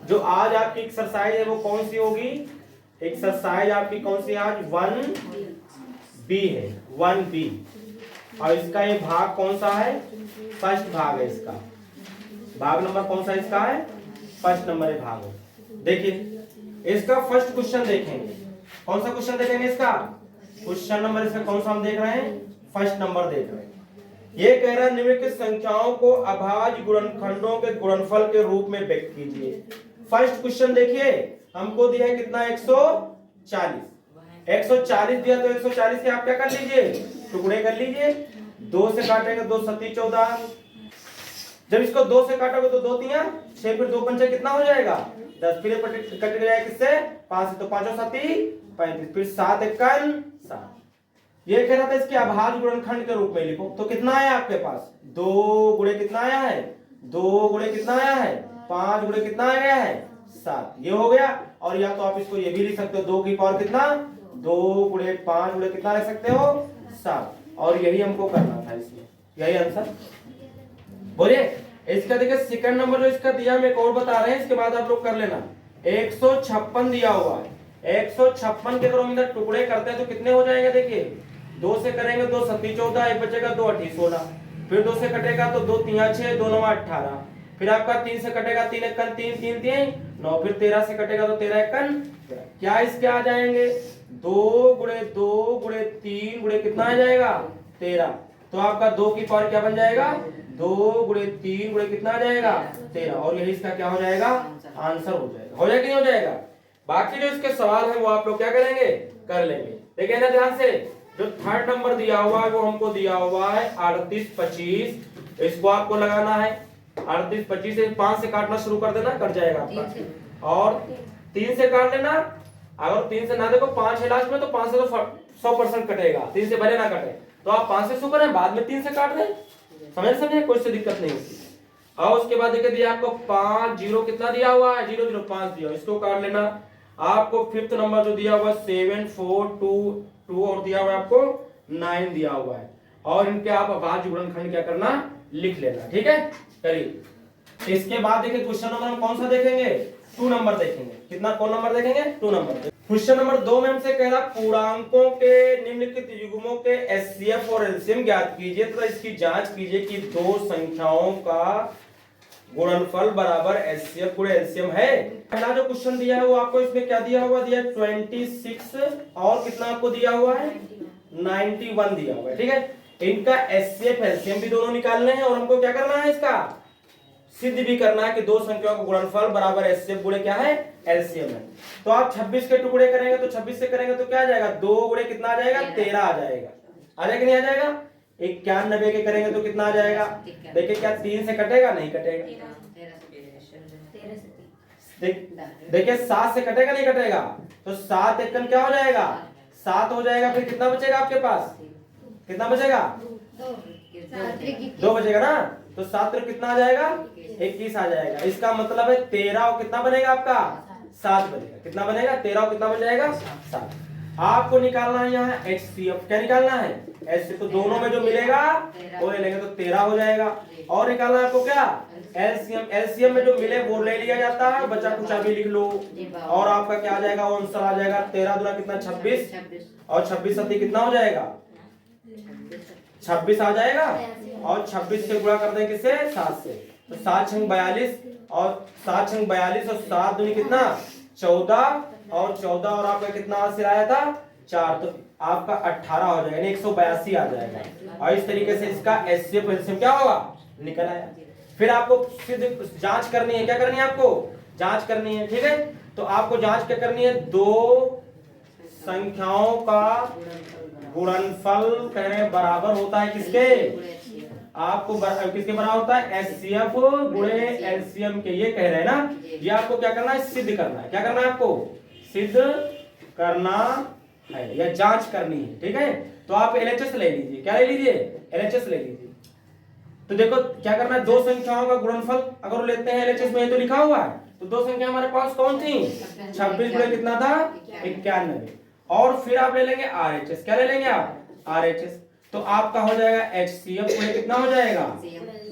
जो आज आपकी एक्सरसाइज है वो कौन सी होगी? एक्सरसाइज आपकी कौन सी आज? 1B है, 1B। और इसका ये भाग कौन सा है? फर्स्ट भाग है इसका। भाग नंबर कौन सा इसका है? फर्स्ट नंबर है भाग। देखिए इसका फर्स्ट क्वेश्चन देखेंगे। कौन सा क्वेश्चन देखेंगे इसका? क्वेश्चन नंबर इसका कौन सा हम देख रहे हैं? फर्स्ट नंबर देख रहे हैं। ये कह रहा है निम्नलिखित संख्याओं को अभाज्य गुणनखंडों के गुणनफल के रूप में व्यक्त कीजिए। फर्स्ट क्वेश्चन देखिए, हमको दिया है कितना? 140। 140 दिया तो 140 के आप क्या कर लीजिए? टुकड़े कर लीजिए। 2 से काटेंगे 2 सती 14। जब इसको 2 से काटोगे तो 2 तिया 6, फिर 2 पंचे कितना हो जाएगा? 10। फिर कट जाएगा किससे? 5 से, तो 5 सती 35, फिर 7 एकन 7। ये कह रहा था इसके अभाज्य गुणनखंड के रूप में लिखो। तो कितना आया आपके पास? 2 गुणे कितना आया है? 2 गुणे कितना आया है? 5 गुणे कितना आ गया है? 7। ये हो गया। और या तो आप इसको ये भी लिख सकते हो, 2 की पावर कितना? 2 गुणे 5 गुणे कितना लिख सकते हो? 7। और यही हमको करना था इसमें, यही आंसर। बोलिए इसका देखिए सेकंड नंबर जो इसका दिया हम एक और बता रहे हैं, इसके बाद आप लोग कर लेना। 156 दिया हुआ है। 156 के अगर हम इधर टुकड़े करते हैं तो कितने हो जाएंगे? देखिए 2 से करेंगे 2 सती 14, एक बचेगा 2 8 16। फिर 2 से कटेगा तो 2 3 6, 2 9 18। फिर आपका 3 से कटेगा 3 एकन 3 3 3 9। फिर 13 से कटेगा तो 13 एकन। क्या इसके आ जाएंगे? 2 गुणे 2 गुणे 3 गुणे कितना आ जाएगा? 13। तो आपका 2 की पावर क्या बन जाएगा? 2 गुणे 3 गुणे कितना आ जाएगा? 13। और यही इसका क्या हो जाएगा? आंसर हो जाएगा। हो जाएगा कि नहीं हो जाएगा? बाकी जो इसके सवाल है वो आप लोग क्या करेंगे? कर लेंगे। देखिए ना ध्यान से, जो थर्ड नंबर दिया हुआ है वो हमको दिया हुआ है 38 25। इसको आपको लगाना है 38 25 से 5 से काटना शुरू कर देना, कट जाएगा आपका। और 3 से काट लेना। अगर 3 से ना देखो 5 है लास्ट में, तो 5 से तो 100% कटेगा। 3 से भले ना कटे तो आप 5 से शुरू करें, बाद में 3 से काट दें। समझे? कोई से दिक्कत नहीं होती। और उसके बाद देखिए दिया आपको 5 0 कितना दिया हुआ है? 0 0 5 दिया, इसको काट लेना। आपको फिफ्थ नंबर जो दिया हुआ है 7 4 2 2 और दिया हुआ है आपको 9 दिया हुआ है। और इनके आप अभाज्य गुणनखंड क्या करना? लिख लेना। ठीक है, करिए। इसके बाद देखिए क्वेश्चन नंबर हम कौन सा देखेंगे? 2 नंबर देखेंगे। कितना? कौन नंबर देखेंगे? 2 नंबर। क्वेश्चन नंबर 2 में हमसे कह रहा पूर्णांकों के निम्नलिखित युग्मों के एचसीएफ और एलसीएम ज्ञात कीजिए तथा इसकी जांच कीजिए कि 2 संख्याओं का गुणनफल बराबर एचसीएफ गुणे एलसीएम है। पहला जो क्वेश्चन दिया है वो आपको इसमें क्या दिया हुआ? दिया 26 और कितना आपको दिया हुआ है? 91 दिया हुआ है। ठीक है, इनका एचसीएफ एलसीएम भी दोनों निकालने हैं और हमको क्या करना है? इसका सिद्ध भी करना है कि 2 संख्याओं का गुणनफल बराबर एचसीएफ गुणे क्या है? एलसीएम है। तो आप 26 के टुकड़े करेंगे तो 26 से करेंगे तो क्या आ जाएगा? 2 गुणे कितना आ जाएगा? 13 आ जाएगा। आ जाएगा नहीं आ जाएगा? 91 के करेंगे तो कितना आ जाएगा? देखिए क्या 3 से कटेगा? नहीं कटेगा। देखिए 7 से कटेगा? नहीं कटेगा। तो 7 एकन क्या हो जाएगा? 7 हो जाएगा। फिर कितना बचेगा आपके पास? कितना बचेगा? 2 बचेगा ना। तो 7 कितना आ जाएगा? 21 आ जाएगा। इसका मतलब है 13 और कितना बनेगा आपका? 7 बनेगा। कितना बनेगा? 13 और कितना बन जाएगा? 7। आपको निकालना है यहाँ एचसीएफ। क्या निकालना है? एचसीएफ। तो दोनों में जो मिलेगा वो ले लेंगे तो 13 हो जाएगा। और निकालना है आपको क्या? एलसीएम। एलसीएम में जो मिले वो ले लिया जाता है, बचा कुछ अभी लिख लो। और आपका क्या आ जाएगा? वो आंसर आ जाएगा 13 दूना कितना? 26। और 26 सती कितना हो जाएगा? 26 आ जाएगा। और 26 से गुणा कर देंगे किससे? 7 से। तो 7 छंग 42 और 7 छंग 42 और 7 दूनी कितना? 14 और 14 और आपका कितना आंसर आया था? 4। तो आपका 18 हो जाएगा, यानी 182 आ जाएगा। और इस तरीके से इसका एचसीएफ एलसीएम क्या होगा? निकल आया। फिर आपको सिर्फ जांच करनी है। क्या करनी है आपको? जांच करनी है। ठीक है, तो आपको जांच क्या करनी है? 2 संख्याओं का गुणनफल कहें बराबर होता है किसके? आपको किसके बराबर होता है? एचसीएफ गुणे एलसीएम के। ये कह रहे हैं ना, ये आपको क्या करना है? सिद्ध करना है। क्या करना है आपको? सिद्ध करना है या जांच करनी है। ठीक है, तो आप एलएचएस ले लीजिए। क्या ले लीजिए? एलएचएस ले लीजिए। तो देखो क्या करना है? 2 संख्याओं का गुणनफल अगर लेते हैं एलएचएस में, तो लिखा हुआ है। तो 2 संख्या हमारे पास कौन थी? 26 गुणे कितना था? 91। और फिर आप ले लेंगे आरएचएस। क्या ले लेंगे आप? आरएचएस। तो आपका हो जाएगा एचसीएफ गुणे कितना हो जाएगा?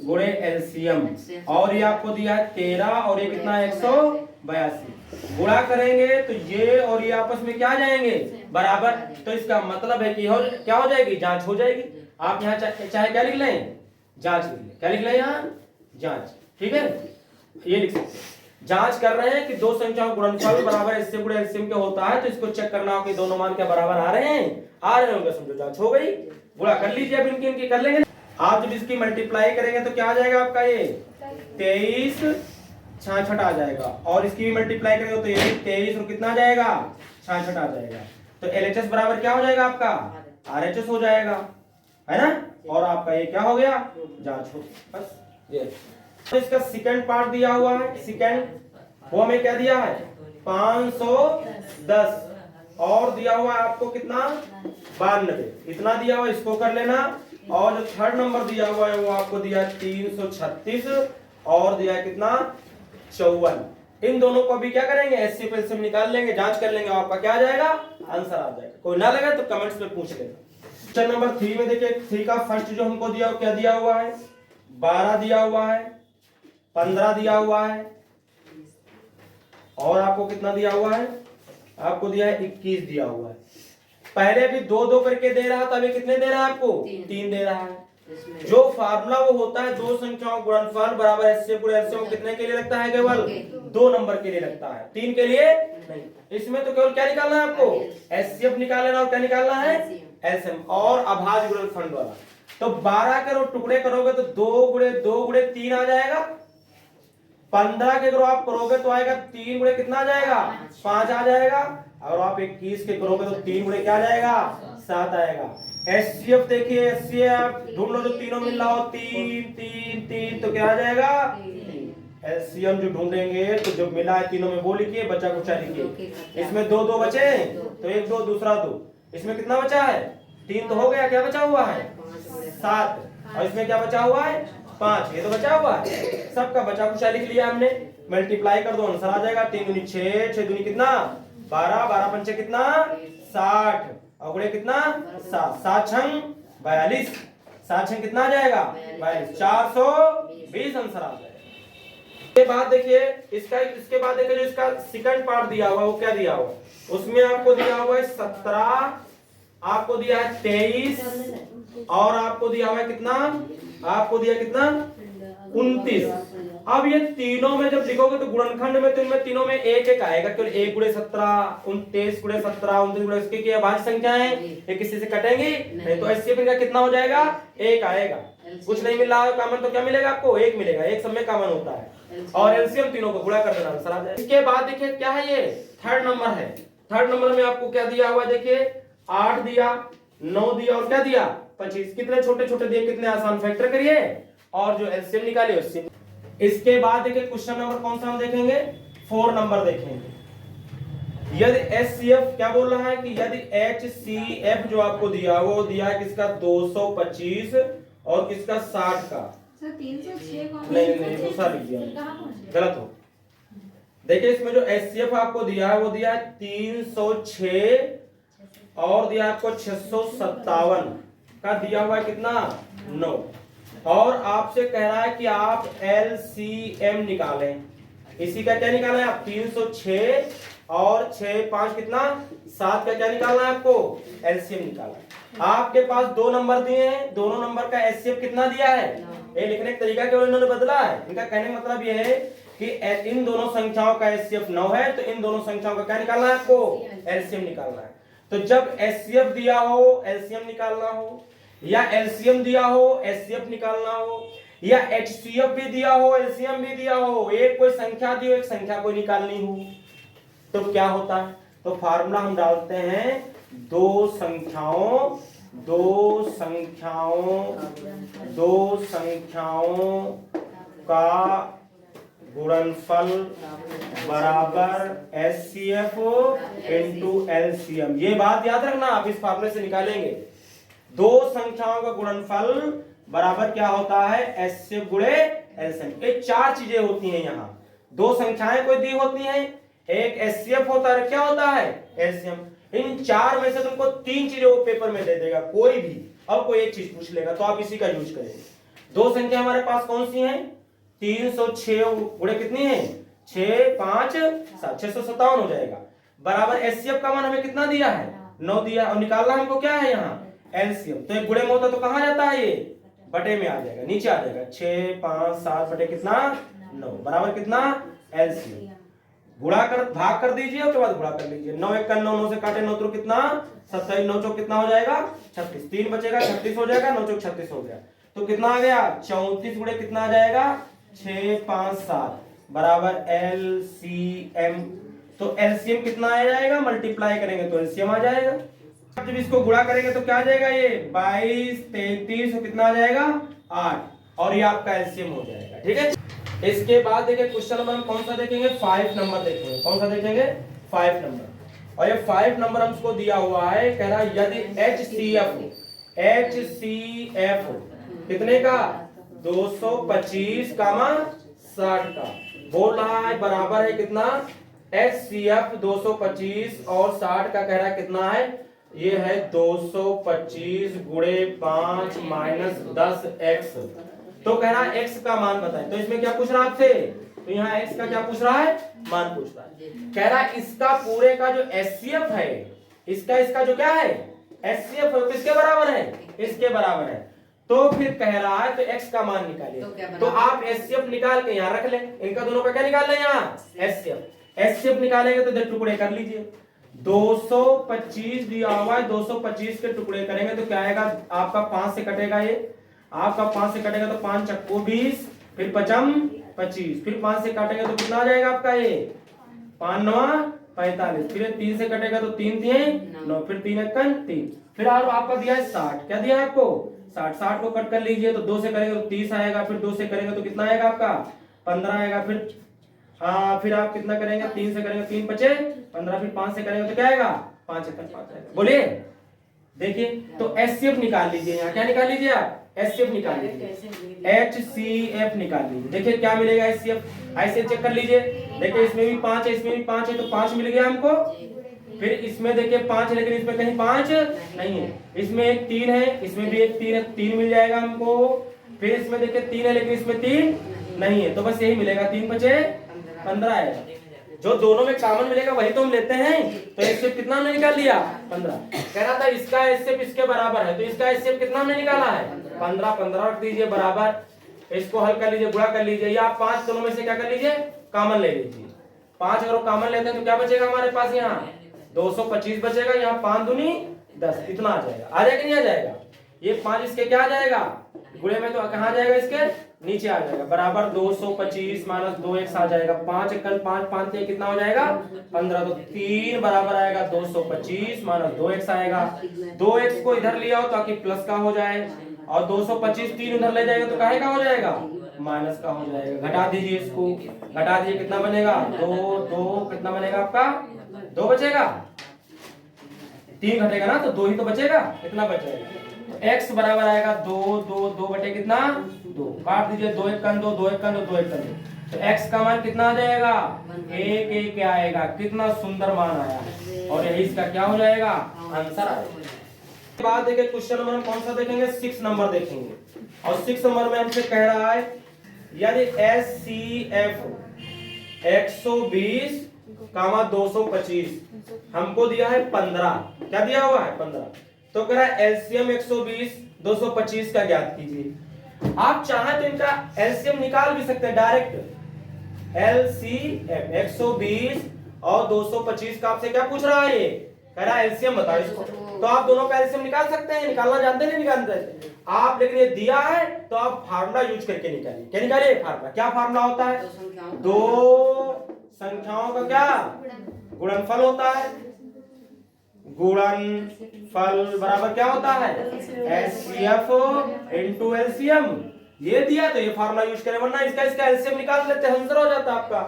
गुणे एलसीएम, और ये आपको दिया है 13 और ये कितना 182। गुणा करेंगे तो ये और ये आपस में क्या आ जाएंगे, बराबर। तो इसका मतलब है कि क्या हो जाएगी, जांच हो जाएगी। आप यहाँ चाहे क्या लिख लें, जांच लिख लें। क्या लिख लें यहाँ, जांच। ठीक है, ये लिख सकते हैं। जांच कर रहे हैं कि दो संख्याओं गुणनफल बराबर एचसीएफ गुणे एलसीएम क्या होता है, तो इसको चेक करना हो कि दोनों मान क्या बराबर आ रहे हैं, आ रहे होंगे, समझो जांच हो गई। गुणा कर लीजिए, अब इनकी इनकी कर लेंगे। आप जब इसकी मल्टीप्लाई करेंगे तो क्या आ जाएगा आपका, ये 23 66 आ जाएगा, और इसकी भी मल्टीप्लाई करेंगे तो ये 23 और कितना आ जाएगा, 66 आ जाएगा। तो एलएचएस बराबर क्या हो जाएगा आपका, आरएचएस हो जाएगा, है ना। और आपका ये क्या हो गया, जांच हो। बस ये तो इसका सेकंड पार्ट दिया हुआ है। सेकंड वो हमें क्या दिया है, 510, और दिया हुआ है आपको कितना, 92, इतना दिया हुआ, इसको कर लेना। और जो थर्ड नंबर दिया हुआ है वो आपको दिया है 336, और दिया है कितना 54। इन दोनों को भी क्या करेंगे, एचसीएफ एलसीएम निकाल लेंगे, जांच कर लेंगे, आपका क्या आ जाएगा, आंसर आ जाएगा। कोई ना लगे तो कमेंट्स में पूछ लेना। क्वेश्चन नंबर 3 में देखिए, 3 का फर्स्ट जो हमको दिया क्या दिया हुआ है, 12 दिया हुआ है, 15 दिया हुआ है, और आपको कितना दिया हुआ है, आपको दिया है 21 दिया हुआ है। पहले भी 2-2 करके दे रहा था, अभी कितने दे रहा है आपको, 3 दे रहा है। जो फार्मूला वो होता है दो संख्याओं गुणनफल बराबर एचसीएफ गुणे एलसीएम कितने के लिए लगता है, केवल 2 नंबर के लिए लगता है, 3 के लिए नहीं। इसमें तो केवल क्या निकालना है आपको, एचसीएफ निकालना, और क्या निकालना है, एलसीएम, और अभाज्य गुणनफल वाला। तो 12 के टुकड़े करोगे तो 2 गुणे 2 गुणे 3 आ जाएगा। 15 के अगर आप करोगे तो आएगा 3 गुणे कितना आ जाएगा, 5 आ जाएगा। और आप 21 के करोगे तो 3 गुणे क्या आ जाएगा, 7 आएगा। एचसीएफ देखिए, एचसीएफ ढूंढ लो, जो तीनों मिल रहा हो, 3 3 3, तो क्या आ जाएगा, एलसीएम जो ढूंढेंगे तो जो मिला है तीनों में वो लिखिए, बचा कुछ लिखिए। इसमें 2 2 बचे तो 1 2 दूसरा 2, इसमें कितना बचा है, 3 तो हो गया, क्या बचा हुआ है 7, और इसमें क्या बचा हुआ है 5, ये तो बचा हुआ है। सबका बचा कुछ लिख लिया हमने, मल्टीप्लाई कर दो, आंसर आ जाएगा। 3 दूनी 6, 6 दूनी कितना 12, 12 पंचे कितना 60, और गुणे कितना 7, 7 छंग 42, 7 छंग कितना आ जाएगा 42, 420 आंसर आ जाएगा। इसके बाद देखिए इसके बाद देखिए जो इसका सेकंड पार्ट दिया हुआ है वो क्या दिया हुआ है, उसमें आपको दिया हुआ है 17, आपको दिया है 23, और आपको दिया हुआ है कितना, आपको दिया कितना 29। अब ये तीनों में जब लिखोगे तो गुणनखंड में तो इनमें तीनों में एक एक आएगा, केवल 1 गुणे 17, 29 गुणे 17, 29 गुणे इसके क्या अभाज्य संख्या है, ये किसी से कटेंगी नहीं, तो एचसीएफ इनका कितना हो जाएगा, 1 आएगा। कुछ नहीं मिल रहा है कॉमन तो क्या मिलेगा आपको, 1 मिलेगा, एक सब में कॉमन होता है, और एलसीएम तीनों को गुणा कर देना, आंसर आ जाएगा। इसके बाद देखिए क्या है, ये थर्ड नंबर है। थर्ड नंबर में आपको क्या दिया हुआ, देखिए 8 दिया, 9 दिया, और क्या दिया 25। कितने छोटे छोटे दिए, कितने आसान, फैक्टर करिए और जो एलसीएम निकालिए उससे। इसके बाद देखिए क्वेश्चन नंबर कौन सा हम देखेंगे, 4 नंबर देखेंगे। यदि एचसीएफ क्या बोल रहा है कि यदि एचसीएफ जो आपको दिया वो दिया है किसका 225 और किसका 60 का, सर 306 कौन, नहीं दूसरा लिख दिया, गलत हो। देखिए इसमें जो एचसीएफ आपको दिया है वो दिया है 306 और दिया आपको 657 का दिया हुआ है कितना 9, और आपसे कह रहा है कि आप एलसीएम निकालें। इसी का क्या निकालना है आप, 306 और 6 5 कितना 7 का क्या निकालना है आपको, एलसीएम निकालना है। आपके पास 2 नंबर दिए हैं, दोनों नंबर का एचसीएफ कितना दिया है, ये लिखने का तरीका केवल इन्होंने बदला है। इनका कहने का मतलब ये है कि इन दोनों संख्याओं का एचसीएफ 9 है, तो इन दोनों संख्याओं का क्या निकालना है आपको, एलसीएम निकालना है। तो जब एचसीएफ दिया हो एलसीएम निकालना हो, या एलसीएम दिया हो एचसीएफ निकालना हो, या एचसीएफ भी दिया हो एलसीएम भी दिया हो, एक कोई संख्या दी हो एक संख्या को निकालनी हो, तो क्या होता है, तो फार्मूला हम डालते हैं दो संख्याओं का गुणनफल बराबर एचसीएफ इंटू एलसीएम। ये बात याद रखना, आप इस फार्मूले से निकालेंगे दो संख्याओं का गुणनफल बराबर क्या होता है, एचसीएफ गुणे एलसीएम। ये 4 चीजें होती हैं यहाँ, दो संख्याएं कोई दी होती हैं, एक एचसीएफ होता है, क्या होता है एलसीएम। इन 4 में से तुमको 3 चीजें वो पेपर में दे देगा कोई भी, अब कोई एक चीज पूछ लेगा तो आप इसी का यूज करेंगे। दो संख्या हमारे पास कौन सी हैं? 306 गुणे कितनी है? 6 5 7, 657 हो जाएगा। बराबर एचसीएफ का मान हमें कितना दिया है? 9 दिया, और निकालना हमको क्या है यहाँ? एलसीएम। तो एक गुणे में होता तो कहाँ जाता है? ये बटे में आ जाएगा, नीचे आ जाएगा। 6 5 7 बटे कितना? 9 बराबर कितना? एलसीएम। गुणा कर भाग कर दीजिए, उसके बाद गुणा कर लीजिए। 9 1 9, 9 से काटे 9 तो कितना? 27, 9 चौक कितना हो जाएगा? 36, 3 बचेगा, 36 हो जाएगा, 9 चौक 36 हो गया। तो कितना आ गया? 34 गुणे कितना आ जाएगा? 6 5 7 बराबर एलसीएम। तो एलसीएम कितना आ जाएगा? मल्टीप्लाई करेंगे तो एलसीएम आ जाएगा। जब इसको गुणा करेंगे तो क्या आ जाएगा? ये 22 33 तो कितना आ जाएगा? 8, और ये आपका एलसीएम हो जाएगा। ठीक है, इसके बाद देखिए क्वेश्चन नंबर हम कौन सा देखेंगे? 5 नंबर देखेंगे। कौन सा देखेंगे? 5 नंबर। और ये 5 नंबर हमको दिया हुआ है, कह रहा है यदि HCF कितने का? 225 कामा 60 का। बोल रहा है बराबर है कितना? HCF 225 और 60 का कह रहा है कितना है? ये है 225 गुणे 5 माइनस 10x। तो कह रहा है x का मान बताएं। तो इसमें क्या पूछ रहा है आपसे? तो यहाँ x का क्या पूछ रहा है? मान पूछ रहा है। कह रहा है इसका पूरे का जो HCF है, इसका जो क्या है? HCF है, किसके बराबर है? इसके बराबर है। तो फिर कह रहा है तो x का मान निकालिए। तो आप HCF निकाल के यहाँ रख लें। इनका दोनों का क्या निकाल लें? यहाँ HCF निकालेंगे तो टुकड़े कर लीजिए। 225 दिया हुआ है, 225 के टुकड़े करेंगे तो क्या आएगा? आपका 5 से कटेगा, ये आपका 5 से कटेगा तो 5 चक्कू 20, फिर 5 25, फिर 5 से काटेंगे तो कितना आ जाएगा आपका? ये 5 9 45, फिर 3 से कटेगा तो 3 3 9, फिर 3 1 3, फिर आपका दिया है 60। क्या दिया है आपको? 60 को कट कर लीजिए तो 2 से करेंगे तो 30 आएगा, फिर 2 से करेंगे तो कितना आएगा आपका? 15 आएगा, फिर फिर आप कितना करेंगे? 3 से करेंगे 3 बचे 15, फिर 5 से करेंगे तो क्या आएगा? 5 1 5 आएगा। बोलिए, देखिए तो HCF निकाल लीजिए। यहाँ क्या निकाल लीजिए आप? HCF निकाल लीजिए, HCF निकाल लीजिए। देखिए क्या मिलेगा? HCF ऐसे चेक कर लीजिए। देखिए इसमें भी 5 है, इसमें भी 5 है, तो 5 मिल गया हमको। फिर इसमें देखिए 5 है, लेकिन इसमें कहीं 5 नहीं है। इसमें एक 3 है, इसमें भी एक 3 है, 3 मिल जाएगा हमको। फिर इसमें देखिए 3 है, लेकिन इसमें 3 नहीं है, तो बस यही मिलेगा। 3 बचे 15 आएगा। जो दोनों में कॉमन मिलेगा वही तो हम लेते हैं। तो HCF कितना हमने निकाल लिया? 15। कह रहा था इसका HCF इसके बराबर है, तो इसका HCF कितना हमने निकाला है? 15। 15 रख दीजिए बराबर। इसको हल कर लीजिए, गुणा कर लीजिए, या आप 5 दोनों में से क्या कर लीजिए? कॉमन ले लीजिए। 5 अगर कॉमन लेते हैं तो क्या बचेगा हमारे पास? यहाँ 225 बचेगा, यहाँ 5 दूनी 10, इतना आ जाएगा। आ जाएगा नहीं आ जाएगा? ये 5 इसके क्या आ जाएगा? गुणे में तो कहाँ जाएगा? इसके नीचे आ जाएगा। बराबर 225 माइनस 2x आ जाएगा। 5 1 5 5 कितना हो जाएगा? 15। तो 3 बराबर आएगा 225 माइनस 2x आएगा। 2x को इधर लिया हो ताकि प्लस का हो जाए, और 225 3 उधर ले जाएगा तो काहे का हो जाएगा? माइनस का हो जाएगा। घटा दीजिए, इसको घटा दीजिए, कितना बनेगा? 2 2 कितना बनेगा आपका? 2 बचेगा। 3 घटेगा ना तो 2 ही तो बचेगा। कितना बचेगा? x बराबर आएगा 2 2 2 बटे कितना? 2। काट दीजिए, 2 1 2 2 1 2 2 1 2। तो x का मान कितना आ जाएगा? 1 1 आएगा। कितना सुंदर मान आया, और यही इसका क्या हो जाएगा? आंसर आएगा। इसके बाद देखिए क्वेश्चन नंबर हम कौन सा देखेंगे? 6 नंबर देखेंगे। और 6 नंबर में हमसे कह रहा है यदि HCF 120 कामा 225 हमको दिया है 15। क्या दिया हुआ है? 15। तो कह रहा है LCM 120 225 का ज्ञात कीजिए। आप चाहे तो इनका LCM निकाल भी सकते हैं डायरेक्ट। LCM 120 और 225 का आपसे क्या पूछ रहा है? ये कह रहा है LCM बताओ इसको। तो आप दोनों का LCM निकाल सकते हैं। निकालना जानते नहीं? निकालते आप, लेकिन ये दिया है तो आप फार्मूला यूज करके निकालिए। क्या निकालिए? फार्मूला। क्या फार्मूला होता है? दो संख्याओं का क्या गुणनफल होता है। गुणनफल बराबर क्या होता है? HCF into LCM। ये दिया तो ये फार्मूला यूज करें, वरना इसका LCM निकाल लेते हैं, आंसर हो जाता है आपका।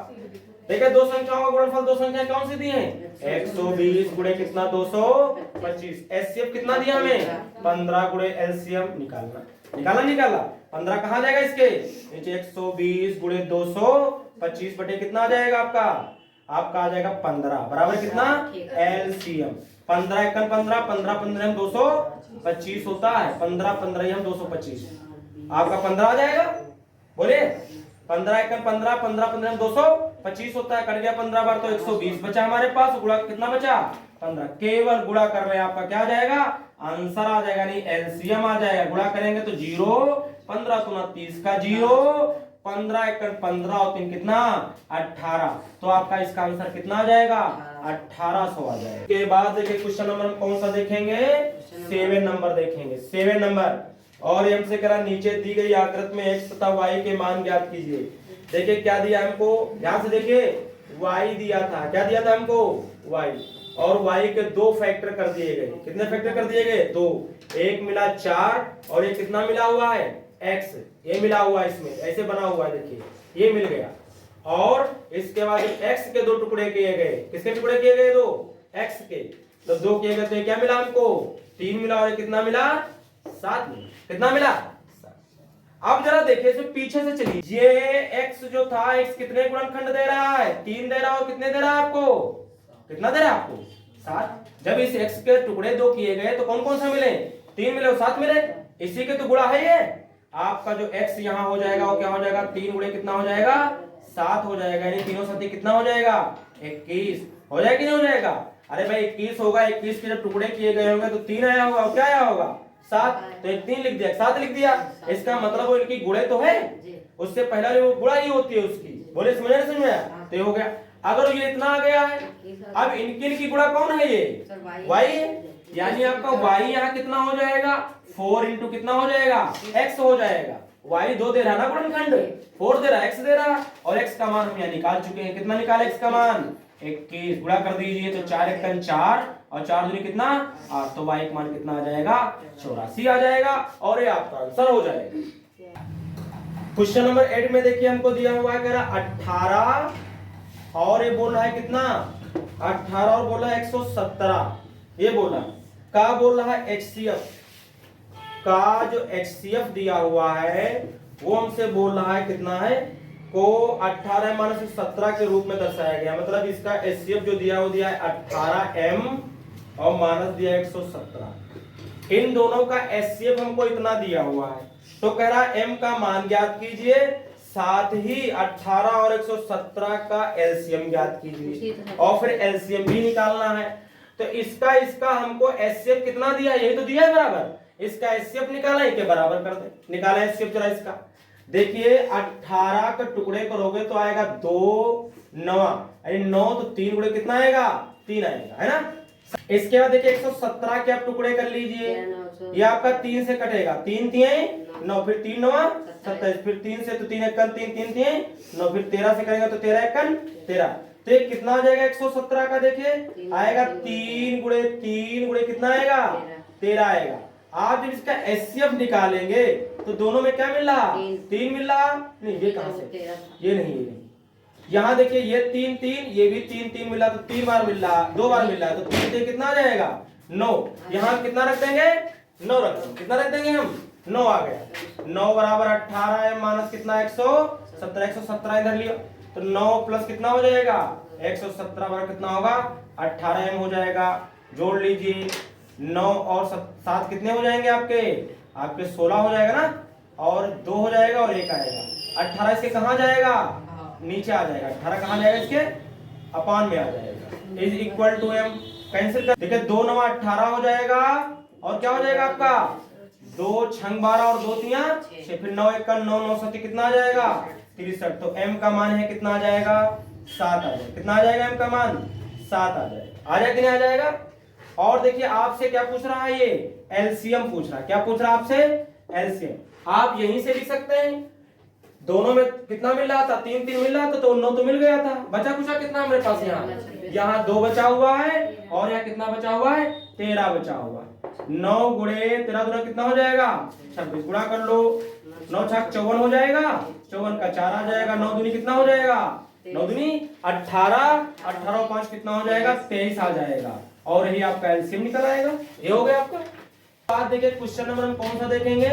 देखिए दो संख्याओं का गुणनफल, दो संख्या कौन सी दी है? 120 गुणे कितना? 225। HCF कितना दिया हमें? 15 गुणे LCM निकाला। 15 कहाँ जाएगा इसके नीचे? 120 गुणे 225 बटे कितना आ जाएगा आपका? आपका आ जाएगा 15 बराबर कितना? LCM। 15 1 15 15 15 225 होता है। 15 15 225। आपका 15 आ जाएगा। बोले 15 एकम 15, 15 15 225 होता है, कट गया 15 बार तो 120 बचा हमारे पास। गुणा कितना बचा 15, केवल गुणा कर रहे हैं, आपका क्या आ जाएगा आंसर आ जाएगा, नहीं एलसीएम आ जाएगा। गुणा करेंगे तो 0, 15 दूना 30 का 0, 15 एकड़ 15 और 3 कितना 18, तो आपका इसका आंसर कितना आ जाएगा 1800 आ जाएगा। के बाद देखिए क्वेश्चन नंबर हम कौन सा देखेंगे 7 नंबर देखेंगे। 7 नंबर और ये हमसे करा नीचे दी गई आकृति में x तथा y के मान ज्ञात कीजिए। देखिए क्या दिया हमको, ध्यान से देखिए y दिया था, क्या दिया था हमको y, और y के 2 फैक्टर कर दिए गए। कितने फैक्टर कर दिए गए 2, एक मिला 4 और ये कितना मिला हुआ है x, ये मिला हुआ है इसमें ऐसे बना हुआ है, देखिए ये मिल गया। और इसके बाद x के 2 टुकड़े किए गए, किसके टुकड़े किए गए 2 x के, तो 2 किए गए तो क्या मिला हमको 3 मिला, और कितना मिला 7 मिला, कितना मिला। अब जरा देखिए इसमें पीछे से चलिए, ये x जो था x कितने गुणनखंड दे रहा है 3 दे रहा है, और कितने दे रहा है आपको, कितना दे रहा है आपको 7। जब इस x के टुकड़े 2 किए गए तो कौन कौन सा मिले 3 मिले और 7 मिले, इसी के तो गुणा है ये। आपका जो x यहाँ हो जाएगा वो क्या हो जाएगा 3 गुणे कितना हो जाएगा 7 हो जाएगा, यानी 3 और 7 कितना हो जाएगा 21 हो जाएगा कि नहीं हो जाएगा। अरे भाई 21 होगा, 21 के जब टुकड़े किए गए होंगे तो 3 आया होगा, और क्या आया होगा 7, तो एक 3 लिख दिया 7 लिख दिया। इसका मतलब वो इनकी गुणे तो है, उससे पहले वो गुणा ही होती है उसकी। बोले समझ नहीं समझ आया, तो ये हो गया। अगर ये इतना आ गया है, अब इनकी गुणा कौन है ये y है, यानी आपका y यहाँ कितना हो जाएगा 4 इंटू कितना हो जाएगा x हो जाएगा। y 2 दे रहा ना गुणनखंड, 4 दे रहा x दे रहा, और x का मान हम यहाँ निकाल चुके हैं। कितना निकाले x का मान 21, गुणा कर दीजिए तो 4 एकम 4 और 4 दूनी कितना 8, तो y का मान कितना आ जाएगा 84 आ जाएगा, और ये आपका आंसर हो जाएगा। क्वेश्चन नंबर 8 में देखिए हमको दिया हुआ है, कह रहा 18 और ये बोल रहा है कितना 18 और बोला 117, ये बोला का बोल रहा है HCF का, जो HCF दिया हुआ है वो हमसे बोल रहा है कितना है को 18 माइनस 17 के रूप में दर्शाया गया। मतलब इसका HCF जो दिया वो दिया है 18m और माइनस दिया 117। इन दोनों का HCF हमको इतना दिया हुआ है, तो कह रहा है m का मान ज्ञात कीजिए, साथ ही 18 और 117 का एलसीएम ज्ञात कीजिए, और फिर एलसीएम भी निकालना है। तो इसका हमको एचसीएफ कितना दिया है, यही तो दिया है बराबर, इसका एचसीएफ निकाला है के बराबर कर दे, निकाला एचसीएफ जरा इसका। देखिए 18 के टुकड़े करोगे तो आएगा 2 9, यानी 9 तो 3 गुणे कितना आएगा 3 आएगा, है ना। इसके बाद देखिए 117 के आप टुकड़े कर लीजिए, ये आपका 3 से कटेगा, 3 3 9, फिर 3 9 27, फिर 3 से तो 3 एकन 3 3 3 9, फिर 13 से करेंगे तो 13 एकन 13, तो ये कितना आ जाएगा 117 का, देखिए आएगा 3 गुणे कितना आएगा 13 आएगा। आप जब इसका एचसीएफ निकालेंगे तो दोनों में क्या मिल रहा 3 मिल रहा, नहीं ये कहां से, ये नहीं यहाँ देखिए ये 3 3, ये भी 3 3 मिला, तो 3 बार मिल रहा, 2 बार मिल रहा, तो 3 से कितना आ जाएगा 9, यहाँ कितना रख देंगे 9 रख देंगे, कितना रख देंगे हम 9 आ गया, 9 बराबर 18 है माइनस कितना 117 इधर लियो, तो 9 प्लस कितना हो जाएगा 117 बराबर कितना होगा 18 हो जाएगा। जोड़ लीजिए 9 और 7 कितने हो जाएंगे आपके 16 हो जाएगा ना, और 2 हो जाएगा और 1 आएगा, 18 इसके कहाँ जाएगा नीचे आ जाएगा, 18 कहाँ जाएगा इसके अपान में आ जाएगा, is equal to m cancel कर, देखिए 2 9 18 हो जाएगा, और क्या हो जाएगा आपका 2 6 12 और 2 3 6, फिर 9 1 9 9 7 कितना आ जाएगा 63, तो m का मान है कितना आ जाएगा 7 आ जाएगा, कितना आ जाएगा m का मान 7 आ जाएगा, आ जाएगा कि नहीं आ जाएगा। और देखिए आपसे क्या पूछ रहा है, ये एलसीएम पूछ रहा है, क्या पूछ रहा है आपसे एलसीएम, आप यहीं से लिख सकते हैं, दोनों में कितना मिल रहा था 3 3 मिल रहा था, तो 9 तो मिल गया था, बचा कुछ कितना हमारे पास यहाँ 2 बचा हुआ है, और यहाँ कितना बचा हुआ है 13 बचा हुआ है। 9 गुणे 13 दूना कितना हो जाएगा 26, गुणा कर लो, 9 छक 54 हो जाएगा, 54 का 4 आ जाएगा, 9 दूनी कितना हो जाएगा 9 दूनी 18, 18 और 5 कितना हो जाएगा 23 आ जाएगा, और यही आपका एलसीएम निकल आएगा, ये हो गया आपका। बात देखिए क्वेश्चन नंबर हम कौन सा देखेंगे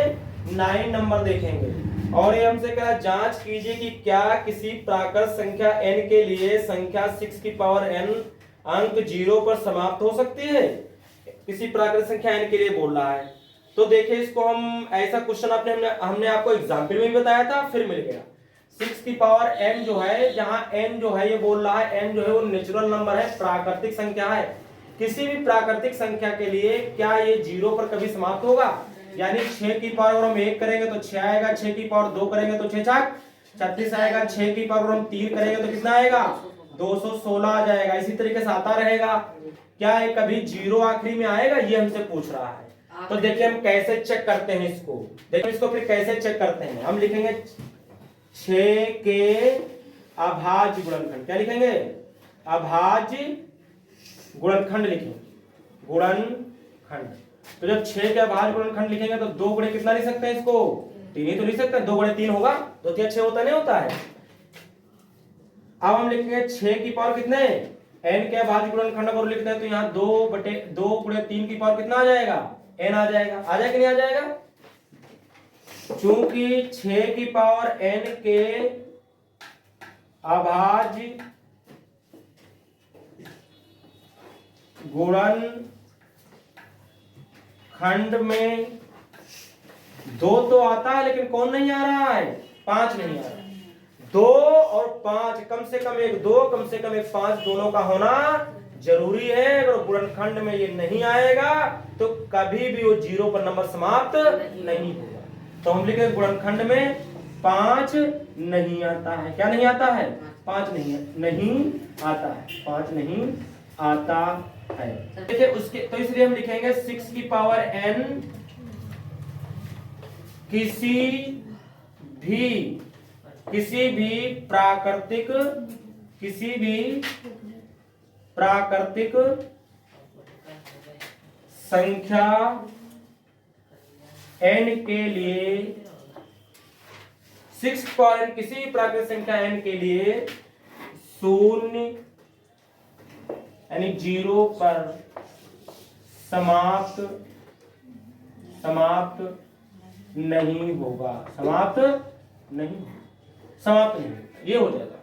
9 नंबर देखेंगे, और ये हमसे कहा जांच कीजिए कि क्या किसी प्राकृत संख्या n के लिए संख्या 6 की पावर n अंक 0 पर समाप्त हो सकती है। किसी प्राकृत संख्या n के लिए बोल रहा है, तो देखिए इसको हम ऐसा क्वेश्चन हमने आपको एग्जाम्पल में भी बताया था, फिर मिल गया। 6 की पावर n जो है, जहां n जो है ये बोल रहा है n जो है वो नेचुरल नंबर है, प्राकृतिक संख्या है। किसी भी प्राकृतिक संख्या के लिए क्या ये 0 पर कभी समाप्त होगा? यानी 6 की पावर हम 1 करेंगे तो 6 आएगा, 6 की पावर 2 करेंगे तो 6 छक 36 आएगा, 6 की पावर हम 3 करेंगे तो कितना आएगा? 216 आ जाएगा। इसी तरीके से आता रहेगा। क्या ये कभी 0 आखिरी में आएगा? ये हमसे पूछ रहा है। तो देखिए हम कैसे चेक करते हैं इसको। देखिए इसको फिर कैसे चेक करते हैं। हम लिखेंगे 6 के अभाज्य गुणनखंड। क्या लिखेंगे? अभाज्य गुणनखंड लिखेंगे, गुणनखंड। तो जब 6 के अभाज्य गुणनखंड लिखेंगे तो 2 गुणे कितना लिख सकते हैं इसको? 3 ही तो लिख सकते हैं। 2 गुणे 3 होगा, 2 3 6 होता नहीं होता है। अब हम लिखेंगे 6 की पावर कितने? n के अभाज्य गुणनखंड को लिखते हैं तो यहाँ 2 गुणे 3 की पावर कितना आ जाएगा? n आ जाएगा। आ जाएगा कि नहीं आ जाएगा? चूंकि 6 की पावर n के अभाज्य गुणनखंड में 2 तो आता है, लेकिन कौन नहीं आ रहा है? 5 नहीं आ रहा है। 2 और 5 कम से कम एक 2, कम से कम एक 5 दोनों का होना जरूरी है। अगर गुणनखंड में ये नहीं आएगा तो कभी भी वो 0 पर नंबर समाप्त नहीं होगा। तो हम लिखेंगे गुणनखंड में 5 नहीं आता है। क्या नहीं आता है? 5 नहीं आता है। 5 नहीं आता है। देखिए उसके तो इसलिए हम लिखेंगे 6 की पावर n किसी भी प्राकृतिक संख्या n के लिए 6 पावर किसी भी प्राकृतिक संख्या n के लिए 0 यानी 0 पर समाप्त नहीं होगा। समाप्त नहीं, ये हो जाएगा।